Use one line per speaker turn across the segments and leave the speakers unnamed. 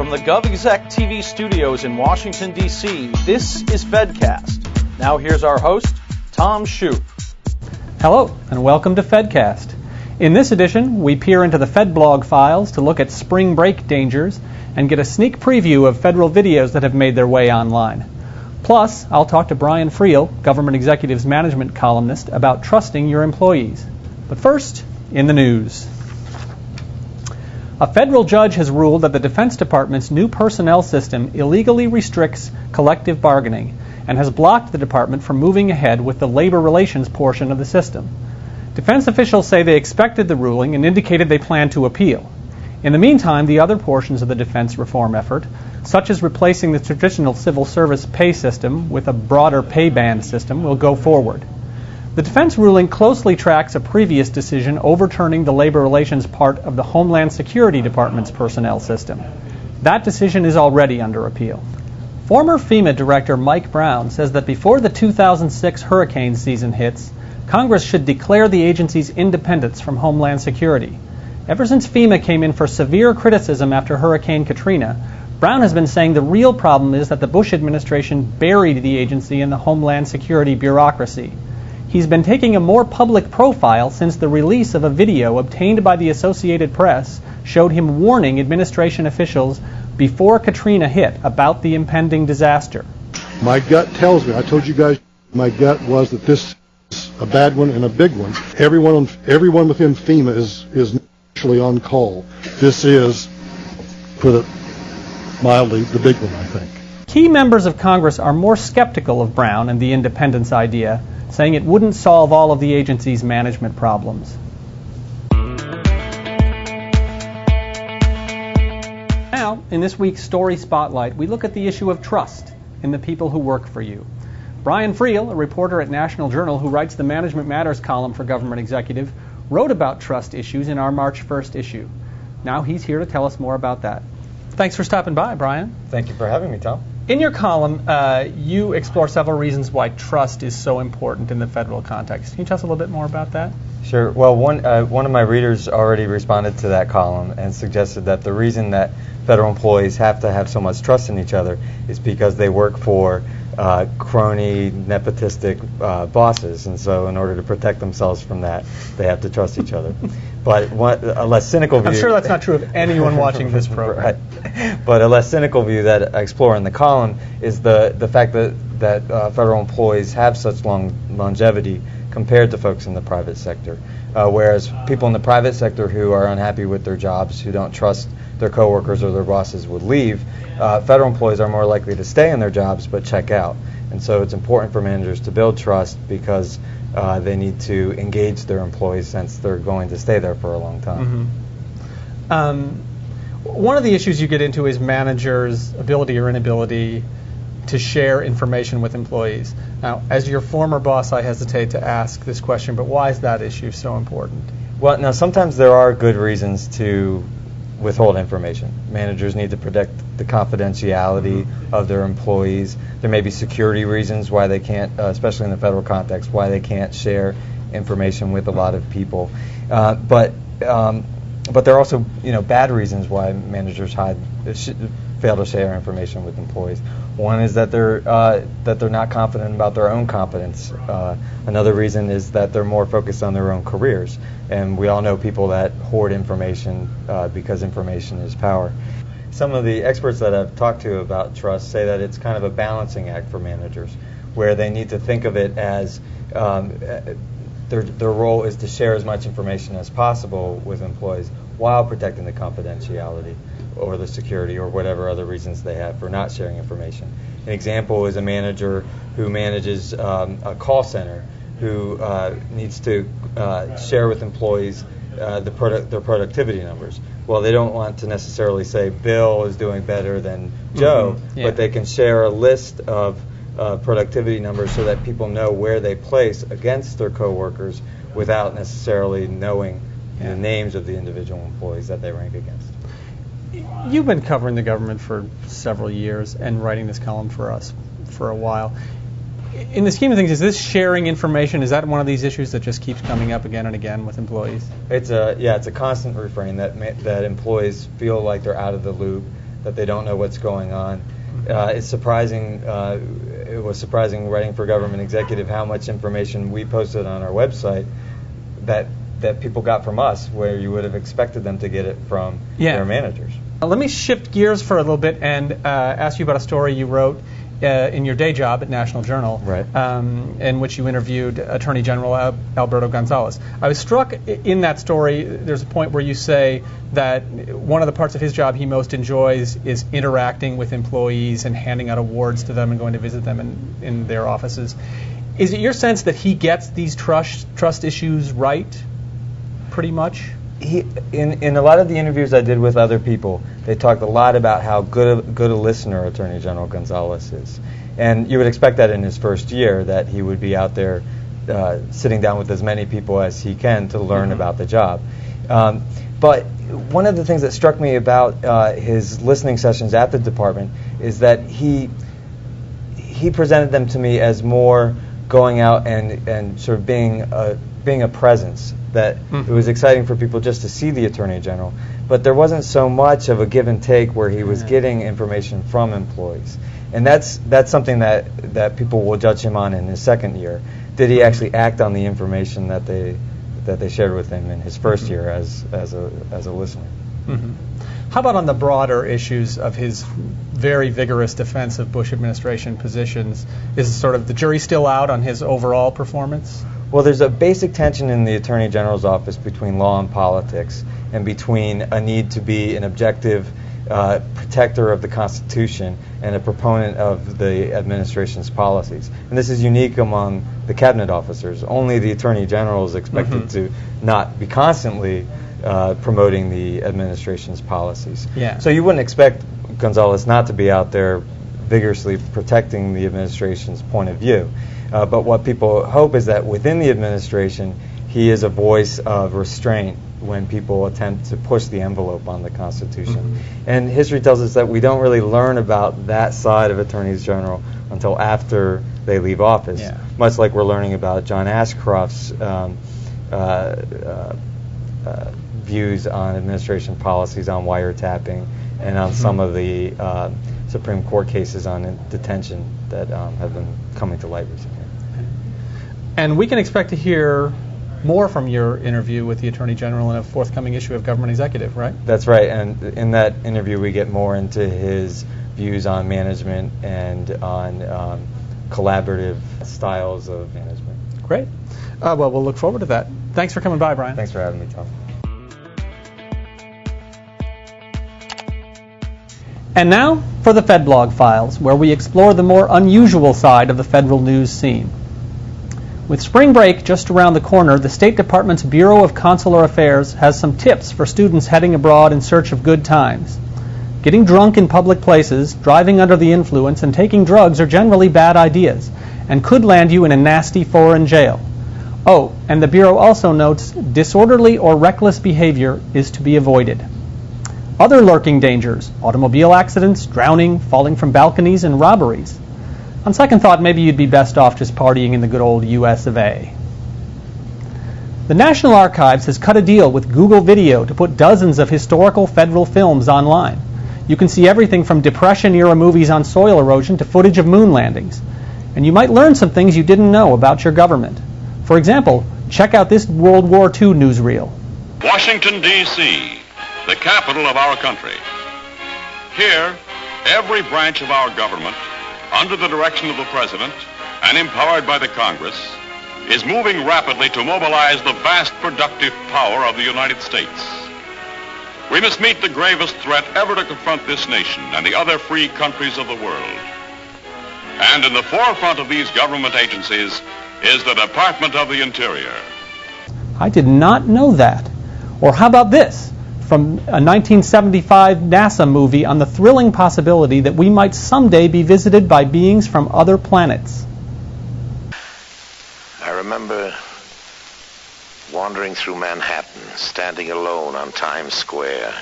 From the GovExec TV studios in Washington, D.C., this is FedCast. Now here's our host, Tom Shoop.
Hello, and welcome to FedCast. In this edition, we peer into the Fedblog Files to look at spring break dangers and get a sneak preview of federal videos that have made their way online. Plus, I'll talk to Brian Frield, Government Executive's management columnist, about trusting your employees. But first, in the news. A federal judge has ruled that the Defense Department's new personnel system illegally restricts collective bargaining and has blocked the department from moving ahead with the labor relations portion of the system. Defense officials say they expected the ruling and indicated they plan to appeal. In the meantime, the other portions of the defense reform effort, such as replacing the traditional civil service pay system with a broader pay band system, will go forward. The defense ruling closely tracks a previous decision overturning the labor relations part of the Homeland Security Department's personnel system. That decision is already under appeal. Former FEMA Director Mike Brown says that before the 2006 hurricane season hits, Congress should declare the agency's independence from Homeland Security. Ever since FEMA came in for severe criticism after Hurricane Katrina, Brown has been saying the real problem is that the Bush administration buried the agency in the Homeland Security bureaucracy. He's been taking a more public profile since the release of a video obtained by the Associated Press showed him warning administration officials before Katrina hit about the impending disaster.
My gut tells me, I told you guys, my gut was that this is a bad one and a big one. Everyone within FEMA is actually on call. This is, put it mildly, the big one, I think.
Key members of Congress are more skeptical of Brown and the independence idea, saying it wouldn't solve all of the agency's management problems. Now, in this week's Story Spotlight, we look at the issue of trust in the people who work for you. Brian Frield, a reporter at National Journal who writes the Management Matters column for Government Executive, wrote about trust issues in our March 1st issue. Now he's here to tell us more about that. Thanks for stopping by, Brian.
Thank you for having me, Tom.
In your column, you explore several reasons why trust is so important in the federal context. Can you tell us a little bit more about that?
Sure. Well, one of my readers already responded to that column and suggested that the reason that federal employees have to have so much trust in each other is because they work for crony, nepotistic bosses, and so in order to protect themselves from that, they have to trust each other. But a less cynical view...
I'm sure that's not true of anyone watching this program.
Right. But a less cynical view that I explore in the column is the fact that federal employees have such long longevity compared to folks in the private sector. Whereas people in the private sector who are unhappy with their jobs, who don't trust their coworkers or their bosses would leave, federal employees are more likely to stay in their jobs but check out. And so it's important for managers to build trust because they need to engage their employees since they're going to stay there for a long time.
Mm-hmm. One of the issues you get into is managers' ability or inability to share information with employees. Now, as your former boss, I hesitate to ask this question, but why is that issue so important?
Well, now sometimes there are good reasons to withhold information. Managers need to protect the confidentiality of their employees. There may be security reasons why they can't, especially in the federal context, why they can't share information with a lot of people. But there are also, bad reasons why managers fail to share information with employees. One is that they're not confident about their own competence. Another reason is that they're more focused on their own careers. And we all know people that hoard information because information is power. Some of the experts that I've talked to about trust say that it's kind of a balancing act for managers, where they need to think of it as their role is to share as much information as possible with employees while protecting the confidentiality or the security or whatever other reasons they have for not sharing information. An example is a manager who manages a call center who needs to share with employees their productivity numbers. Well, they don't want to necessarily say Bill is doing better than Joe, but they can share a list of productivity numbers so that people know where they place against their coworkers without necessarily knowing the names of the individual employees that they rank against.
You've been covering the government for several years and writing this column for us for a while. In the scheme of things, is this sharing information, is that one of these issues that just keeps coming up again and again with employees?
It's a constant refrain that employees feel like they're out of the loop, that they don't know what's going on. It's surprising. It was surprising writing for Government Executive how much information we posted on our website that people got from us, where you would have expected them to get it from their managers.
Let me shift gears for a little bit and ask you about a story you wrote in your day job at National Journal,
right.
In which you interviewed Attorney General Alberto Gonzales. I was struck in that story, there's a point where you say that one of the parts of his job he most enjoys is interacting with employees and handing out awards to them and going to visit them in their offices. Is it your sense that he gets these trust issues right, pretty much?
In a lot of the interviews I did with other people, they talked a lot about how good a listener Attorney General Gonzales is. And you would expect that in his first year, that he would be out there sitting down with as many people as he can to learn about the job. But one of the things that struck me about his listening sessions at the department is that he presented them to me as more going out and sort of being a presence, that it was exciting for people just to see the Attorney General, but there wasn't so much of a give and take where he was getting information from employees. And that's something that people will judge him on in his second year. Did he actually act on the information that they shared with him in his first year as a listener?
Mm-hmm. How about on the broader issues of his very vigorous defense of Bush administration positions? Is sort of the jury still out on his overall performance?
Well, there's a basic tension in the Attorney General's office between law and politics, and between a need to be an objective protector of the Constitution and a proponent of the administration's policies. And this is unique among the cabinet officers. Only the Attorney General is expected to not be constantly promoting the administration's policies.
Yeah.
So you wouldn't expect Gonzales not to be out there vigorously protecting the administration's point of view. But what people hope is that within the administration, he is a voice of restraint when people attempt to push the envelope on the Constitution. And history tells us that we don't really learn about that side of attorneys general until after they leave office, much like we're learning about John Ashcroft's views on administration policies on wiretapping and on some of the Supreme Court cases on detention that have been coming to light recently.
And we can expect to hear more from your interview with the Attorney General in a forthcoming issue of Government Executive, right?
That's right, and in that interview we get more into his views on management and on collaborative styles of management.
Great. Well, we'll look forward to that. Thanks for coming by, Brian.
Thanks for having me, Tom.
And now for the Fedblog Files, where we explore the more unusual side of the federal news scene. With spring break just around the corner, the State Department's Bureau of Consular Affairs has some tips for students heading abroad in search of good times. Getting drunk in public places, driving under the influence, and taking drugs are generally bad ideas and could land you in a nasty foreign jail. Oh, and the Bureau also notes disorderly or reckless behavior is to be avoided. Other lurking dangers: automobile accidents, drowning, falling from balconies, and robberies. On second thought, maybe you'd be best off just partying in the good old US of A. The National Archives has cut a deal with Google Video to put dozens of historical federal films online. You can see everything from Depression-era movies on soil erosion to footage of moon landings. And you might learn some things you didn't know about your government. For example, check out this World War II newsreel.
Washington, D.C., the capital of our country. Here, every branch of our government, under the direction of the President and empowered by the Congress, is moving rapidly to mobilize the vast productive power of the United States. We must meet the gravest threat ever to confront this nation and the other free countries of the world. And in the forefront of these government agencies is the Department of the Interior.
I did not know that. Or how about this? From a 1975 NASA movie on the thrilling possibility that we might someday be visited by beings from other planets.
I remember wandering through Manhattan, standing alone on Times Square,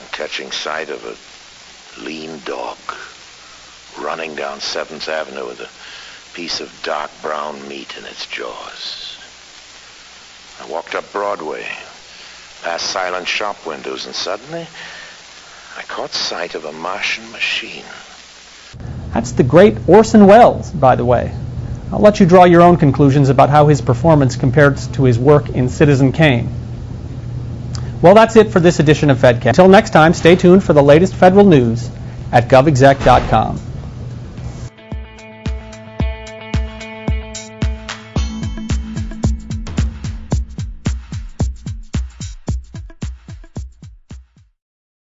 and catching sight of a lean dog running down 7th Avenue with a piece of dark brown meat in its jaws. I walked up Broadway, past silent shop windows, and suddenly I caught sight of a Martian machine.
That's the great Orson Welles, by the way. I'll let you draw your own conclusions about how his performance compares to his work in Citizen Kane. Well, that's it for this edition of FedCast. Until next time, stay tuned for the latest federal news at govexec.com.